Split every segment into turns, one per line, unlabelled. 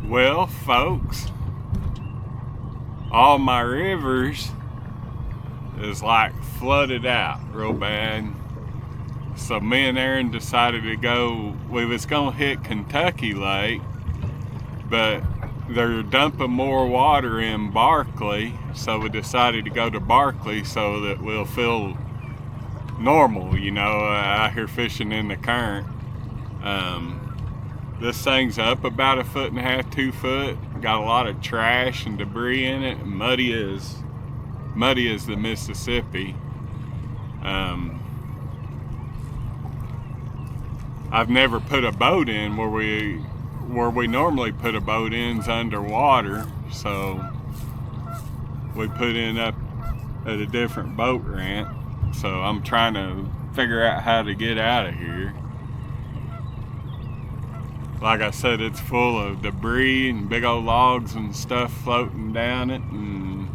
Well, folks, all my rivers is like flooded out real bad. So me and Erin decided to go, we was gonna hit Kentucky Lake, but they're dumping more water in Barkley, so we decided to go to Barkley so that we'll feel normal, out here fishing in the current. This thing's up about 1.5 feet, 2 foot. Got a lot of trash and debris in it. Muddy as the Mississippi. I've never put a boat in where we normally put a boat in's underwater, so we put in up at a different boat ramp. So I'm trying to figure out how to get out of here. Like I said, it's full of debris and big old logs and stuff floating down it, and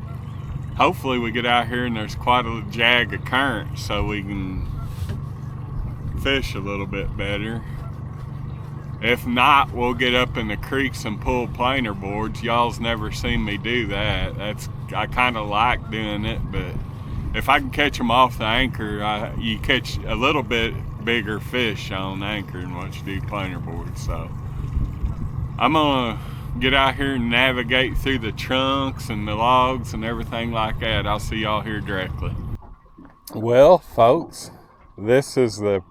hopefully we get out here and there's quite a jag of current so we can fish a little bit better. If not, we'll get up in the creeks and pull planer boards. Y'all's never seen me do that. I kind of like doing it, but if I can catch them off the anchor, you catch a little bit bigger fish on anchor than what you do planer boards. So I'm gonna get out here and navigate through the trunks and the logs and everything like that. I'll see y'all here directly. Well, folks, this is the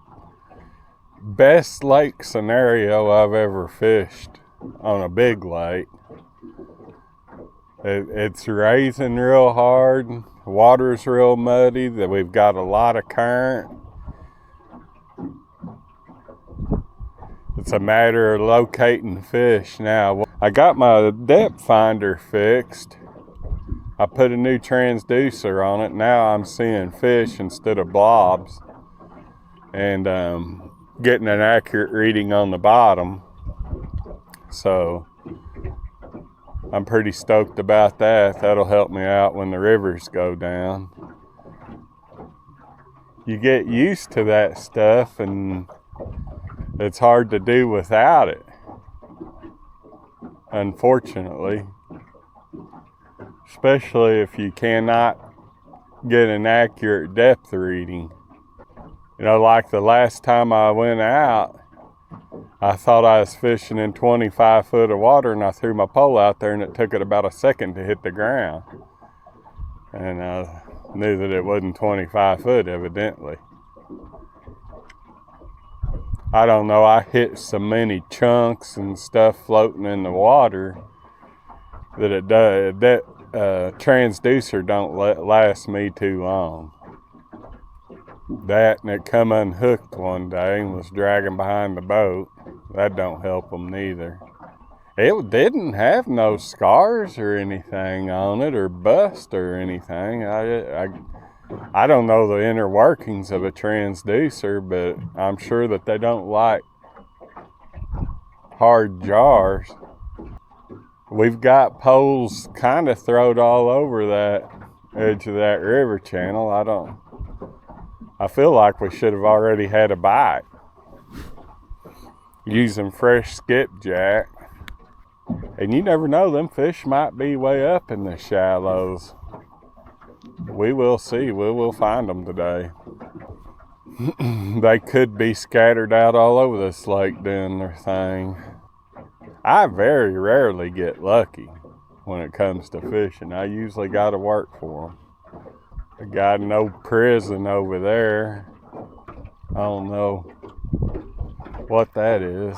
best lake scenario I've ever fished on a big lake. It's raising real hard, water's real muddy, that we've got a lot of current. It's a matter of locating fish now. I got my depth finder fixed. I put a new transducer on it. Now I'm seeing fish instead of blobs, and getting an accurate reading on the bottom. So I'm pretty stoked about that. That'll help me out when the rivers go down. You get used to that stuff and it's hard to do without it, unfortunately. Especially if you cannot get an accurate depth reading. Like the last time I went out, I thought I was fishing in 25 foot of water, and I threw my pole out there and it took it about a second to hit the ground. And I knew that it wasn't 25 foot, evidently. I don't know, I hit so many chunks and stuff floating in the water that transducer don't last me too long. That, and it come unhooked one day and was dragging behind the boat. That don't help them neither. It didn't have no scars or anything on it, or bust or anything. I don't know the inner workings of a transducer, but I'm sure that they don't like hard jars. We've got poles kind of throwed all over that edge of that river channel. I feel like we should have already had a bite. Using fresh skipjack. And you never know, them fish might be way up in the shallows. We will see. We will find them today. They could be scattered out all over this lake doing their thing. I very rarely get lucky when it comes to fishing. I usually got to work for them. I got an old prison over there. I don't know what that is.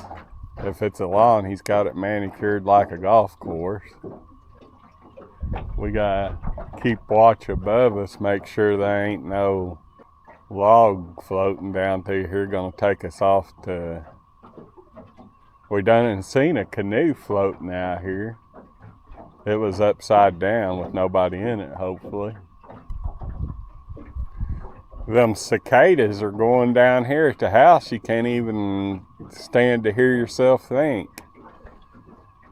If it's a lawn, he's got it manicured like a golf course. We gotta keep watch above us, make sure there ain't no log floating down through here gonna take us off to... We done seen a canoe floating out here. It was upside down with nobody in it, hopefully. Them cicadas are going down here at the house. You can't even stand to hear yourself think.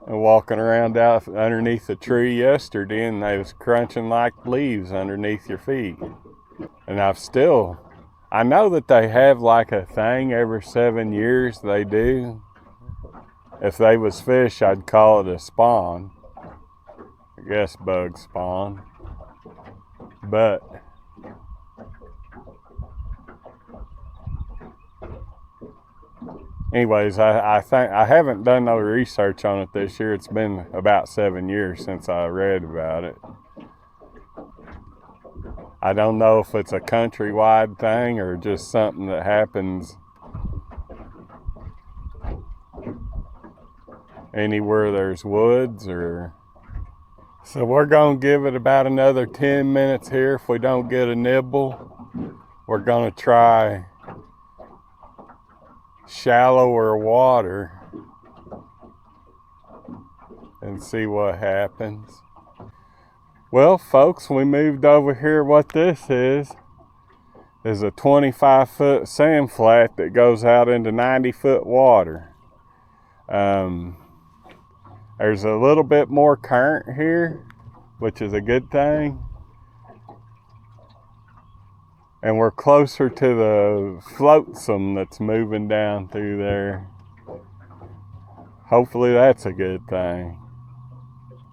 And walking around out underneath a tree yesterday, and they was crunching like leaves underneath your feet. And I know that they have like a thing every 7 years they do. If they was fish, I'd call it a spawn. I guess bug spawn. But anyways, I think I haven't done no research on it this year. It's been about 7 years since I read about it. I don't know if it's a countrywide thing or just something that happens anywhere there's woods or... So we're gonna give it about another 10 minutes here. If we don't get a nibble, we're gonna try shallower water and see what happens. Well, folks, we moved over here. What this is a 25-foot sand flat that goes out into 90-foot water. There's a little bit more current here, which is a good thing. And we're closer to the flotsam that's moving down through there. Hopefully that's a good thing.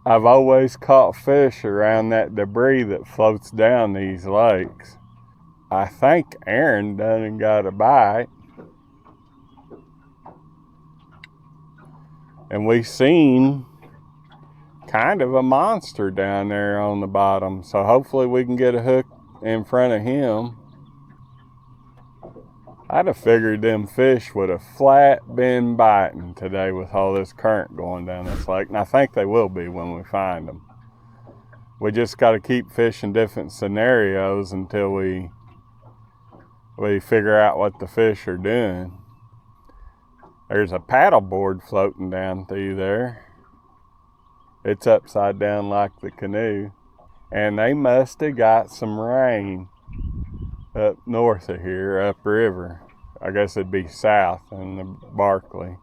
I've always caught fish around that debris that floats down these lakes. I think Erin done and got a bite. And we seen kind of a monster down there on the bottom. So hopefully we can get a hook in front of him. I'd have figured them fish would have flat been biting today with all this current going down this lake. And I think they will be when we find them. We just got to keep fishing different scenarios until we figure out what the fish are doing. There's a paddle board floating down through there. It's upside down like the canoe. And they must have got some rain up north of here, upriver. I guess it'd be south in the Barkley.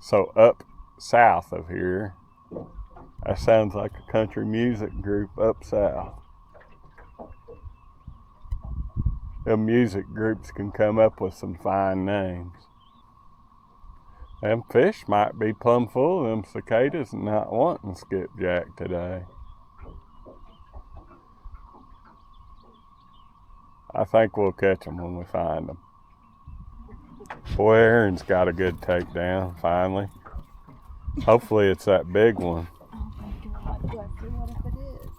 So up south of here. That sounds like a country music group, up south. Them music groups can come up with some fine names. Them fish might be plumb full of them cicadas and not wanting skipjack today. I think we'll catch them when we find them. Boy, Erin's got a good takedown, finally. Hopefully it's that big one.
Oh my God, do I see what if it is?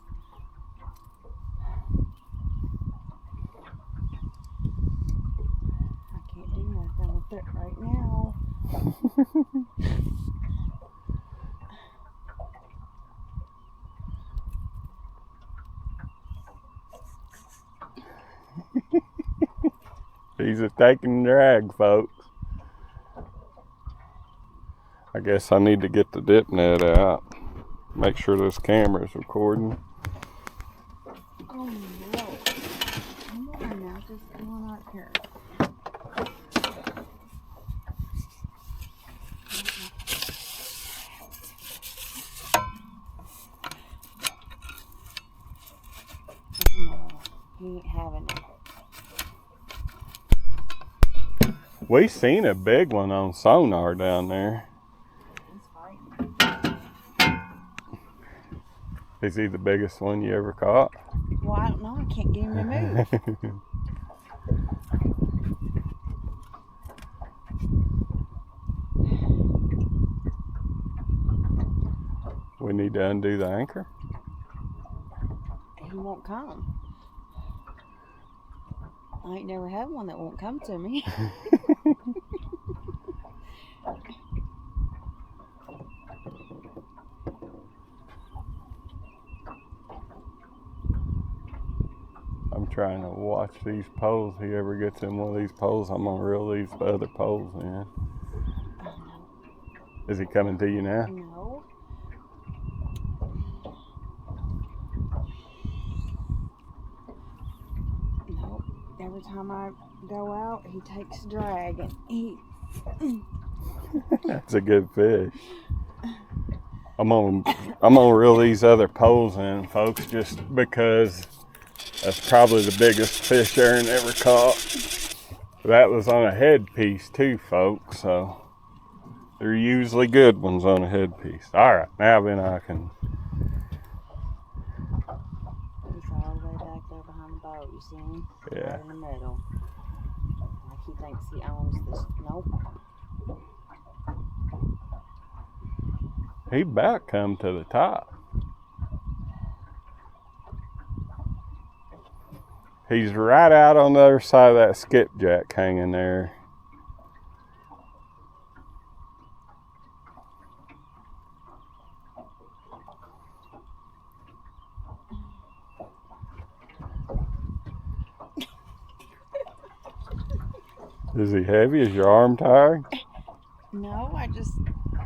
I can't do nothing with it right now.
He's a taking drag, folks. I guess I need to get the dip net out. Make sure this camera's recording.
Oh no. Come on now, just come on out here. No, he ain't having it.
We seen a big one on sonar down there.
He's fighting.
Is he the biggest one you ever caught?
Well, I don't know. I can't get him to move.
We need to undo the anchor.
He won't come. I ain't never had one that won't come to me.
I'm trying to watch these poles. If he ever gets in one of these poles, I'm gonna reel these other poles in.
Oh, no.
Is he coming to you now?
No. Nope. Every time I go out, he takes drag and he...
That's a good fish. I'm gonna reel these other poles in, folks, just because that's probably the biggest fish Erin ever caught. That was on a headpiece too, folks, so They're usually good ones on a headpiece. Alright, now then I can...
He's all the way back there behind the boat, you see him?
Yeah.
Right in the middle. Like he thinks he owns this. Nope.
He about come to the top. He's right out on the other side of that skipjack hanging there. Is he heavy? Is your arm tired?
No,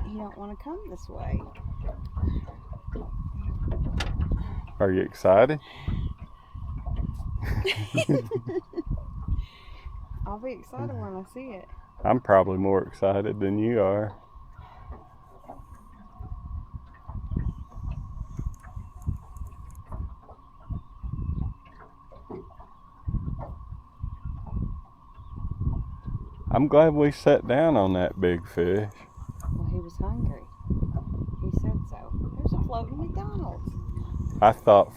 he don't want to come this way.
Are you excited?
I'll be excited when I see it.
I'm probably more excited than you are. I'm glad we sat down on that big fish.
Well, he was hungry. He said so. There's a floating McDonald's.
I thought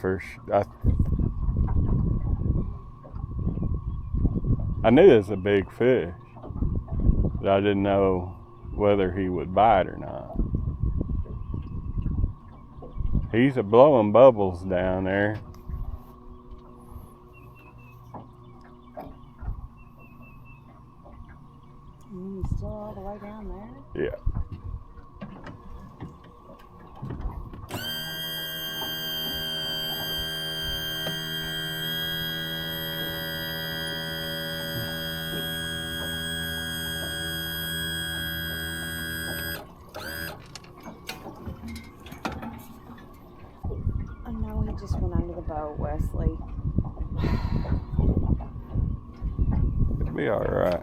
I knew it was a big fish, but I didn't know whether he would bite or not. He's blowing bubbles down there.
He's still all the way down there?
Yeah.
I know he just went under the boat, Wesley.
It'll be alright.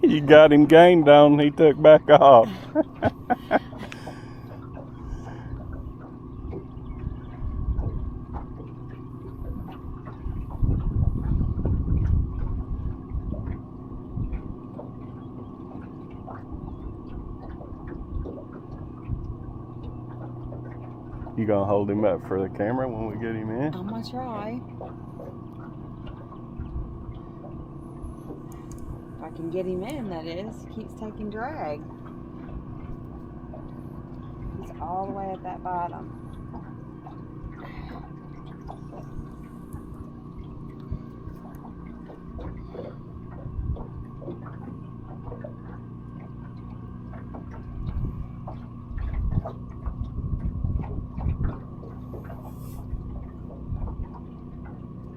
You got him gained on, he took back off. You gonna hold him up for the camera when we get him in?
I'm gonna try. If I can get him in, that is. He keeps taking drag. He's all the way at that bottom.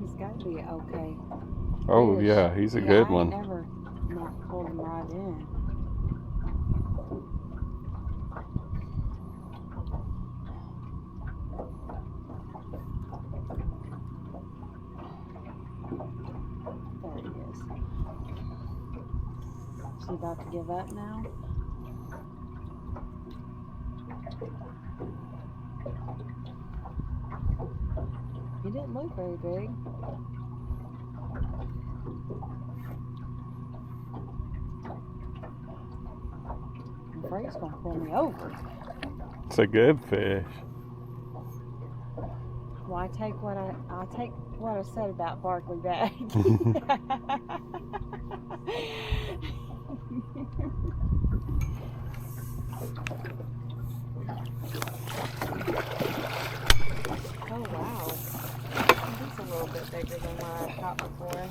He's got to be okay.
Oh
Fish.
yeah, he's a good one.
I ain't never not pulled him right in. There he is. Is he about to give up now? He didn't look very big. I'm afraid he's gonna pull me over.
It's a good fish.
Well, I take what I said about Barkley Lake. Oh wow, he's a little bit bigger than what I caught before.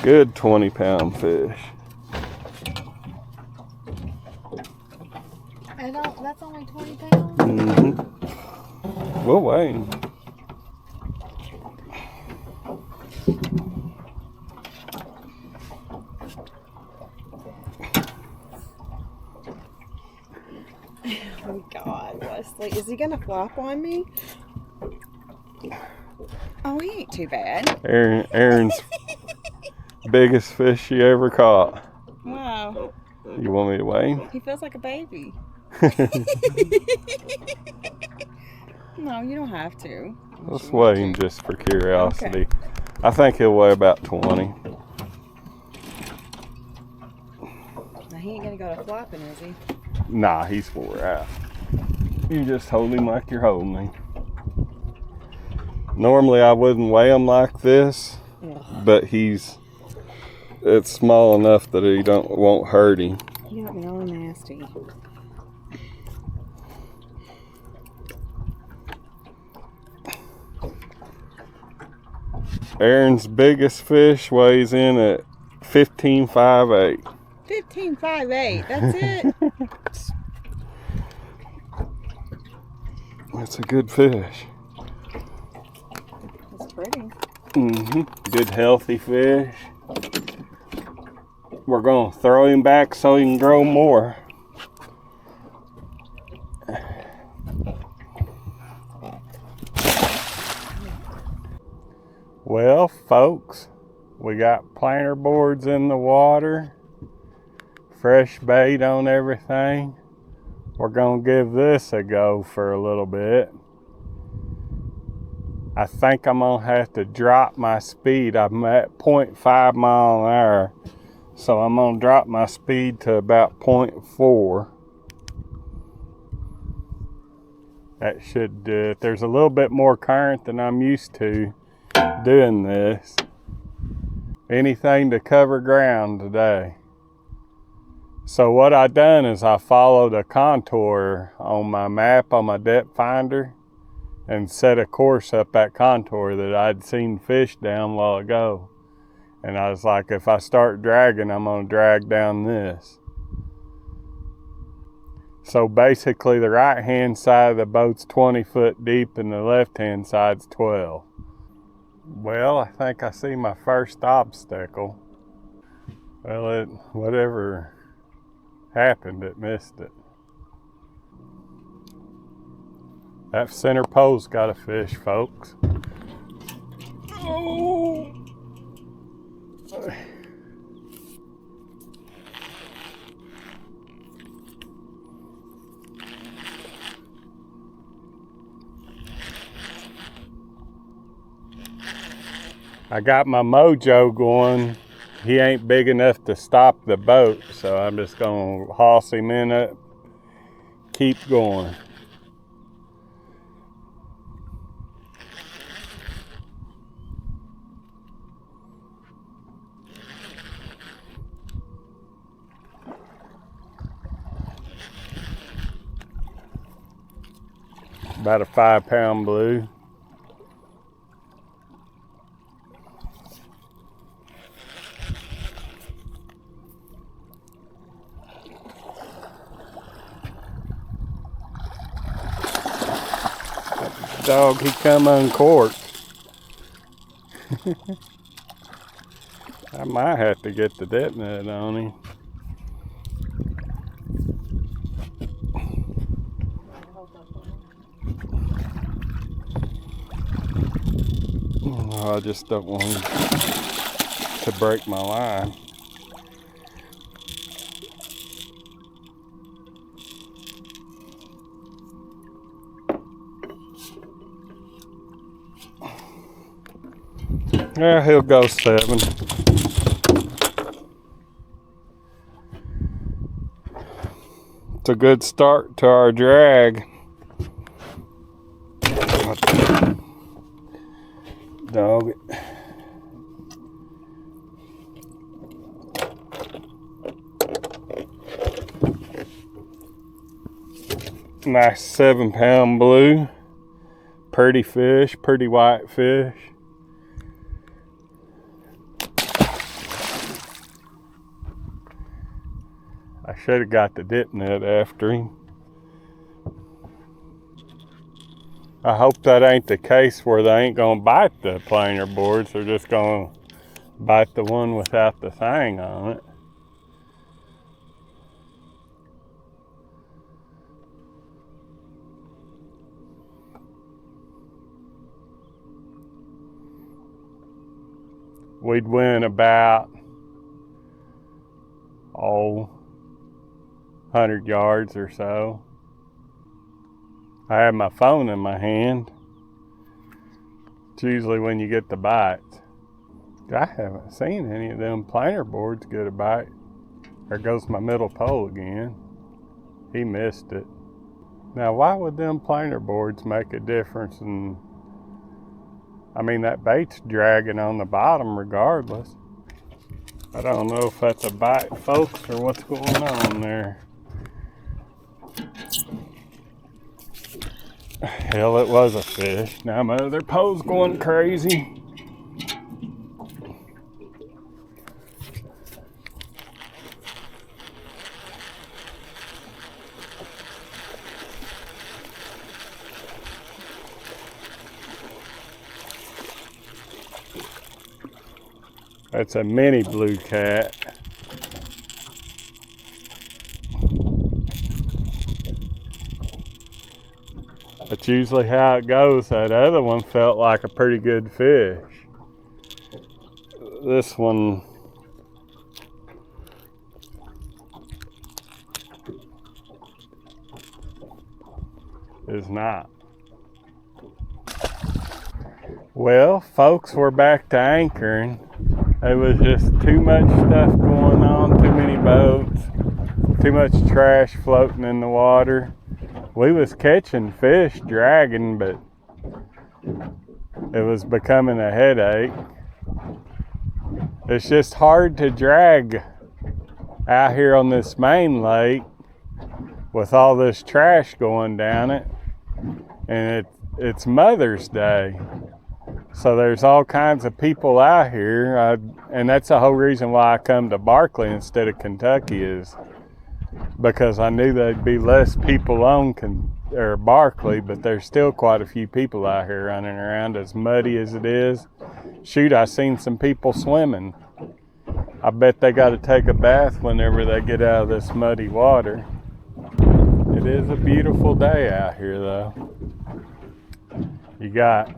Good 20-pound fish.
That's only 20 pounds?
Mm-hmm. We'll weigh him.
Oh God, he gonna flop on me? Oh, he ain't too bad.
Erin's biggest fish she ever caught.
Wow.
You want me to weigh him?
He feels like a baby. No, you don't have to.
Let's weigh him just for curiosity.
Okay.
I think he'll weigh about 20.
Now, he ain't gonna go to flopping, is he?
Nah, he's wore out. You just hold him like you're holding him. Normally I wouldn't weigh him like this, but it's small enough that he won't hurt him.
You got me all nasty.
Erin's biggest fish weighs in at 15.58.
15.58, that's it?
That's a good fish.
That's pretty.
Good healthy fish. We're gonna throw him back so he can grow more. Well, folks, we got planter boards in the water, fresh bait on everything. We're gonna give this a go for a little bit. I think I'm gonna have to drop my speed. I'm at 0.5 mile an hour, so I'm gonna drop my speed to about 0.4. That should do it. There's a little bit more current than I'm used to doing this. Anything to cover ground today. So what I done is I followed a contour on my map on my depth finder and set a course up that contour that I'd seen fish down a while ago. And I was like, if I start dragging, I'm gonna drag down this. So basically the right hand side of the boat's 20 foot deep and the left hand side's 12. Well, I think I see my first obstacle. Well, whatever happened, it missed it. That center pole's got a fish, folks. Oh! I got my mojo going. He ain't big enough to stop the boat, so I'm just gonna hoss him in it, keep going. About a 5-pound blue. Dog, he come uncorked. I might have to get the dip net on him. Oh, I just don't want him to break my line. Yeah, he'll go 7. It's a good start to our drag. Dog it. Nice 7-pound blue. Pretty fish, pretty white fish. I should have got the dip net after him. I hope that ain't the case where they ain't gonna bite the planer boards. They're just gonna bite the one without the thing on it. we'd went about, 100 yards or so. I had my phone in my hand. It's usually when you get the bites. I haven't seen any of them planer boards get a bite. There goes my middle pole again. He missed it. Now, why would them planer boards make a difference? And I mean, that bait's dragging on the bottom regardless. I don't know if that's a bite, folks, or what's going on there. Hell, it was a fish. Now my other pole's going crazy. That's a mini blue cat. That's usually how it goes. That other one felt like a pretty good fish. This one is not. Well, folks, we're back to anchoring. There was just too much stuff going on, too many boats, too much trash floating in the water. We was catching fish, dragging, but it was becoming a headache. It's just hard to drag out here on this main lake with all this trash going down it. And it's Mother's Day. So there's all kinds of people out here, and that's the whole reason why I come to Barkley instead of Kentucky, is because I knew there'd be less people on Barkley, but there's still quite a few people out here running around, as muddy as it is. Shoot, I seen some people swimming. I bet they got to take a bath whenever they get out of this muddy water. It is a beautiful day out here, though. You got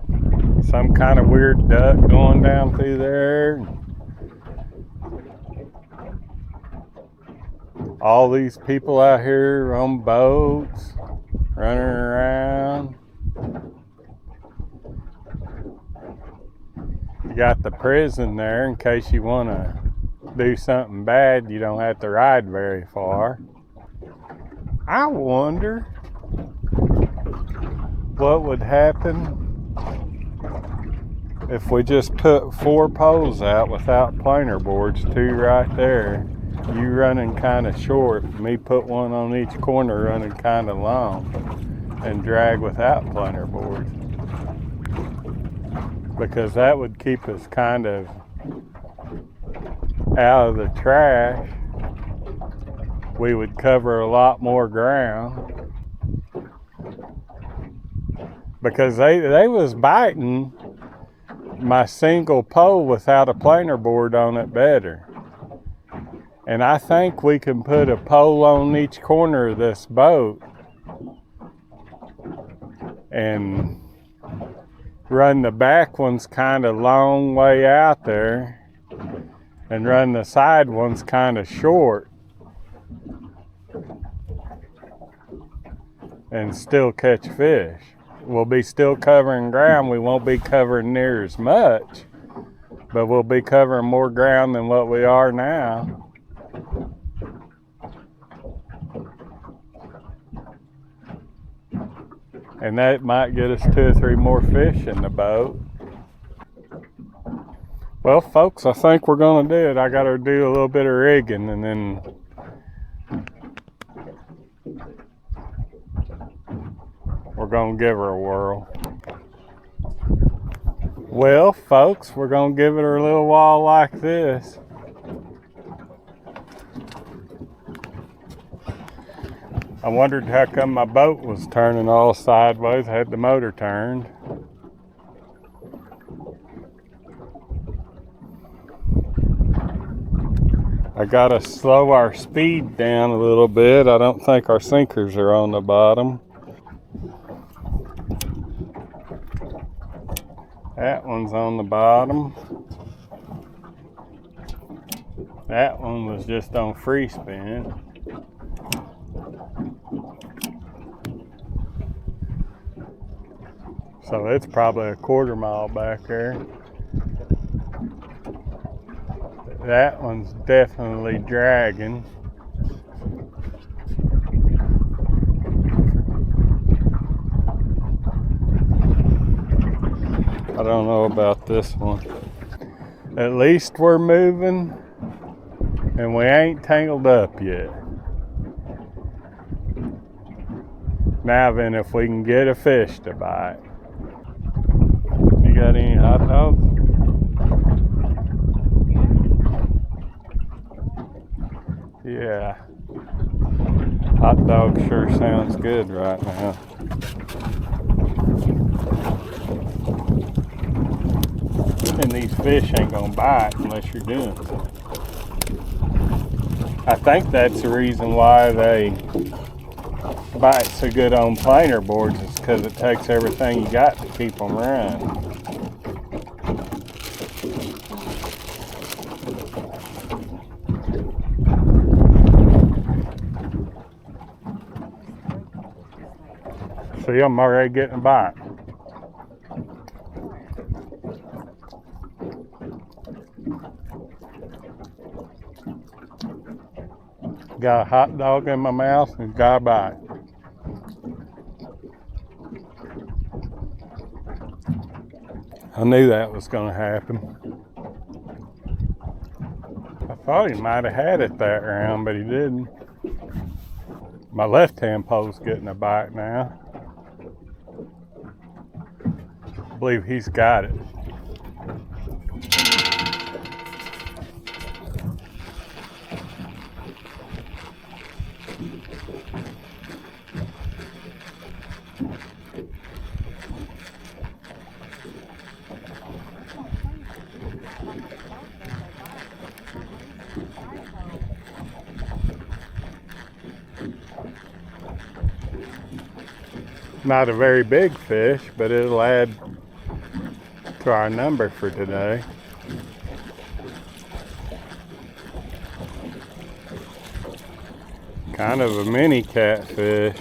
some kind of weird duck going down through there. All these people out here on boats, running around. You got the prison there in case you want to do something bad. You don't have to ride very far. I wonder what would happen if we just put 4 poles out without planer boards, 2 right there. You running kind of short, me put one on each corner running kind of long, and drag without planer boards. Because that would keep us kind of out of the trash. We would cover a lot more ground. Because they was biting my single pole without a planer board on it better. And I think we can put a pole on each corner of this boat and run the back ones kind of long way out there and run the side ones kind of short and still catch fish. We'll be still covering ground. We won't be covering near as much, but we'll be covering more ground than what we are now. And that might get us 2 or 3 more fish in the boat. Well, folks, I think we're going to do it. I got to do a little bit of rigging, and then we're going to give her a whirl. Well, folks, we're going to give it a little while like this. I wondered how come my boat was turning all sideways. I had the motor turned. I gotta slow our speed down a little bit. I don't think our sinkers are on the bottom. That one's on the bottom. That one was just on free spin. So it's probably a 1/4 mile back there. That one's definitely dragging. I don't know about this one. At least we're moving and we ain't tangled up yet. Now then, if we can get a fish to bite. You got any hot dogs? Yeah. Hot dog sure sounds good right now. And these fish ain't gonna bite unless you're doing something. I think that's the reason why they bite so good on planer boards, is because it takes everything you got to keep them running. See, I'm already getting a bite. Got a hot dog in my mouth and got a bite. I knew that was going to happen. I thought he might have had it that round, but he didn't. My left-hand pole's getting a bite now. I believe he's got it. Not a very big fish, but it'll add to our number for today. Kind of a mini catfish.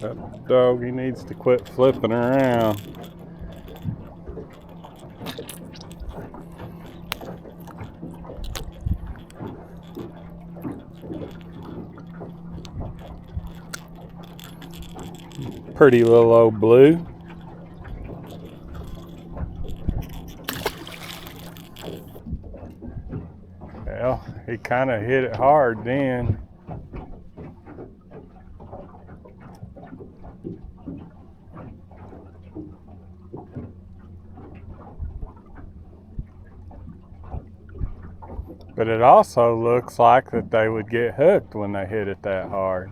That doggy needs to quit flipping around. Pretty little old blue. Well, he kind of hit it hard then. But it also looks like that they would get hooked when they hit it that hard.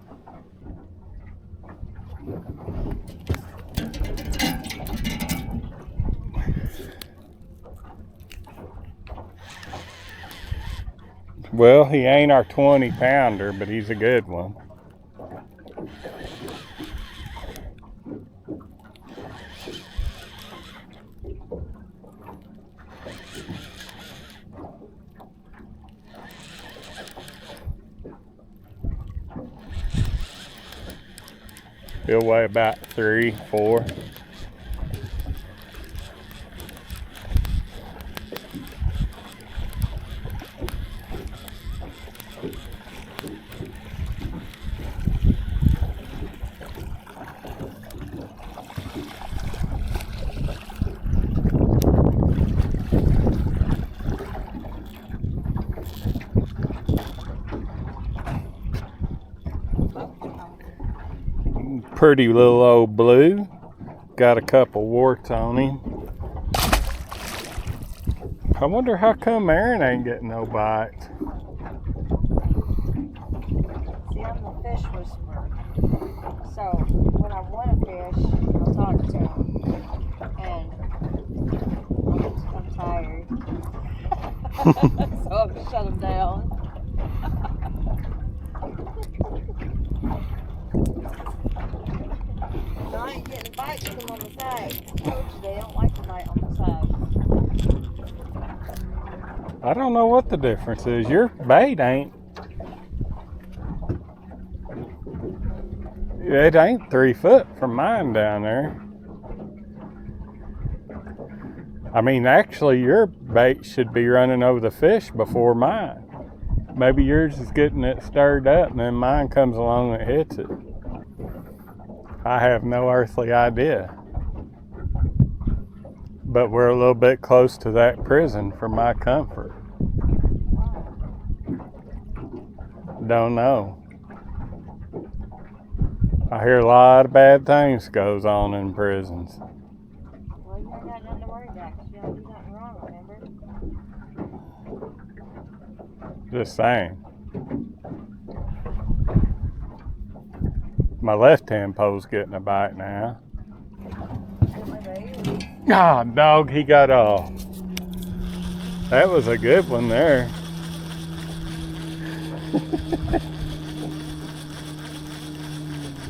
Well, he ain't our 20-pounder, but he's a good one. He'll weigh about 3, 4. Pretty little old blue. Got a couple warts on him. I wonder how come Erin ain't getting no bites.
See, I'm the fish whisperer. So when I want a fish, I'll talk to him. And I'm tired. So I'll shut him down. I ain't getting bites from them on the side. I told you they don't like to bite on the side.
I don't know what the difference is. Your bait ain't. It ain't 3 foot from mine down there. I mean, actually, your bait should be running over the fish before mine. Maybe yours is getting it stirred up and then mine comes along and hits it. I have no earthly idea. But we're a little bit close to that prison for my comfort. Don't know. I hear a lot of bad things goes on in prisons.
Well, you ain't got nothing to worry about because you don't do nothing wrong, remember?
Just saying. My left-hand pole's getting a bite now. Ah, dog, he got off. That was a good one there.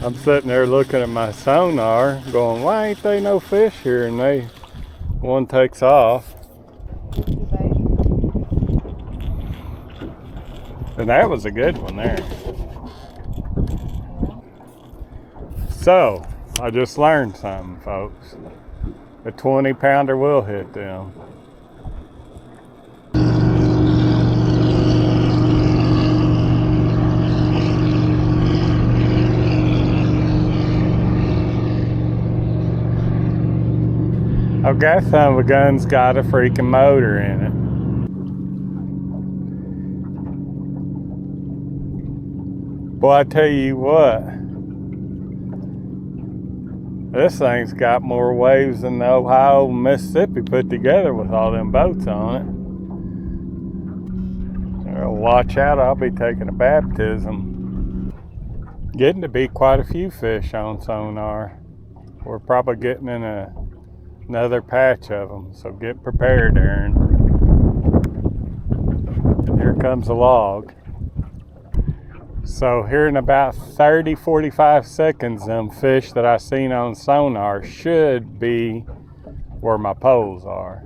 I'm sitting there looking at my sonar going, why ain't they no fish here? And one takes off. And that was a good one there. So, I just learned something, folks. A 20-pounder will hit them. Okay, son of a gun's got a freaking motor in it. Boy, I tell you what, this thing's got more waves than the Ohio and Mississippi put together with all them boats on it. Watch out, I'll be taking a baptism. Getting to be quite a few fish on sonar. We're probably getting in another patch of them, so get prepared, Erin. And here comes a log. So here in about 30-45 seconds, them fish that I seen on sonar should be where my poles are.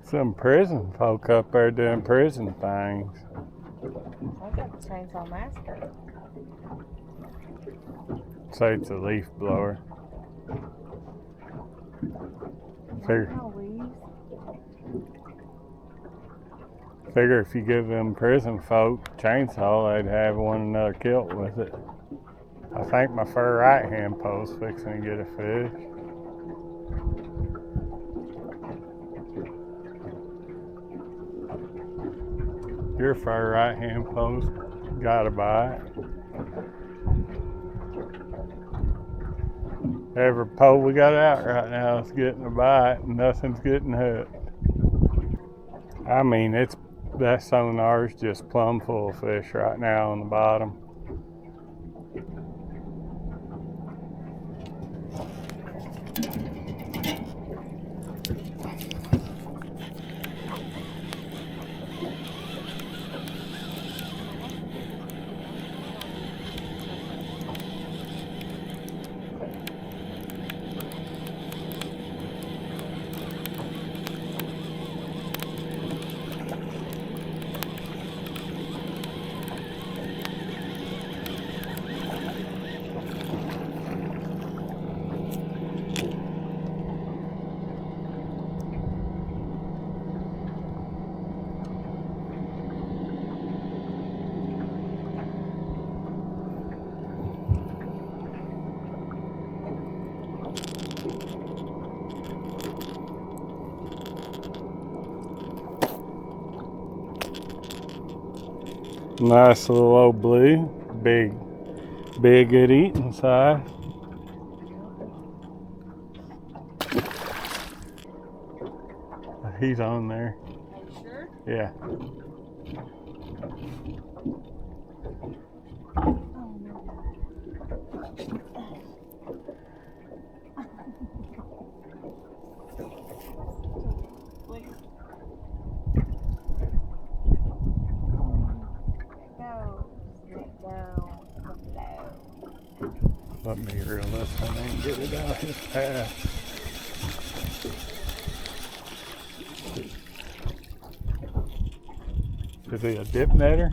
Some prison folk up there doing prison things.
I got the Chainsaw Massacre.
Say it's a leaf blower. Figure if you give them prison folk chainsaw, they'd have one another killed with it. I think my far right hand post fixing to get a fish. Your far right hand post got a bite. Every pole we got out right now is getting a bite and nothing's getting hooked. I mean, that sonar's just plumb full of fish right now on the bottom. Nice little old blue, big good eating size. He's on there.
Are you sure?
Yeah. Let me reel this one and get it out his path. Is he a dip netter?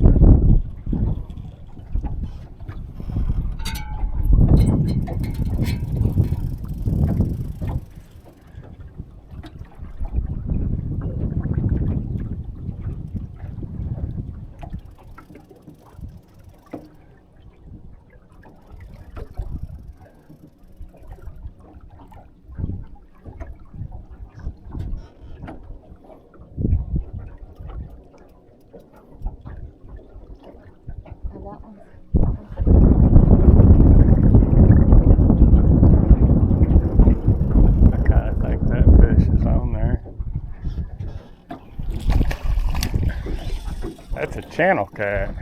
That's a channel cat.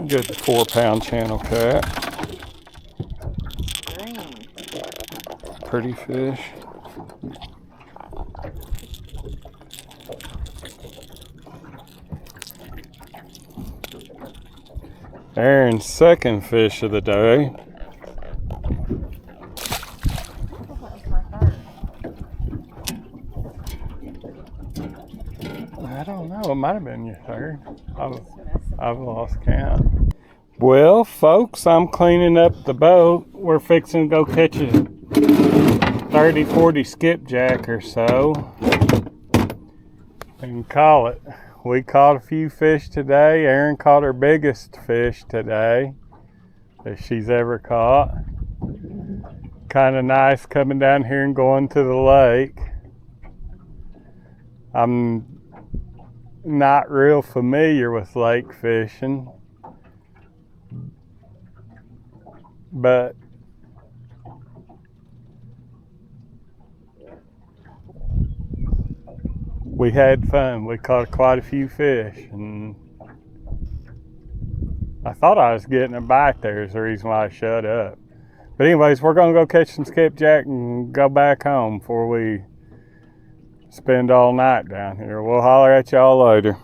Good 4-pound channel cat. Pretty fish. Erin's second fish of the day. I don't know, it might have been your third. I've lost count. Well, folks, I'm cleaning up the boat. We're fixing to go catch a 30-40 skipjack or so and call it. We caught a few fish today. Erin caught her biggest fish today that she's ever caught. Kind of nice coming down here and going to the lake. I'm not real familiar with lake fishing, but we had fun. We caught quite a few fish, and I thought I was getting a bite there is the reason why I shut up. But anyways, we're gonna go catch some skipjack and go back home before we spend all night down here. We'll holler at y'all later.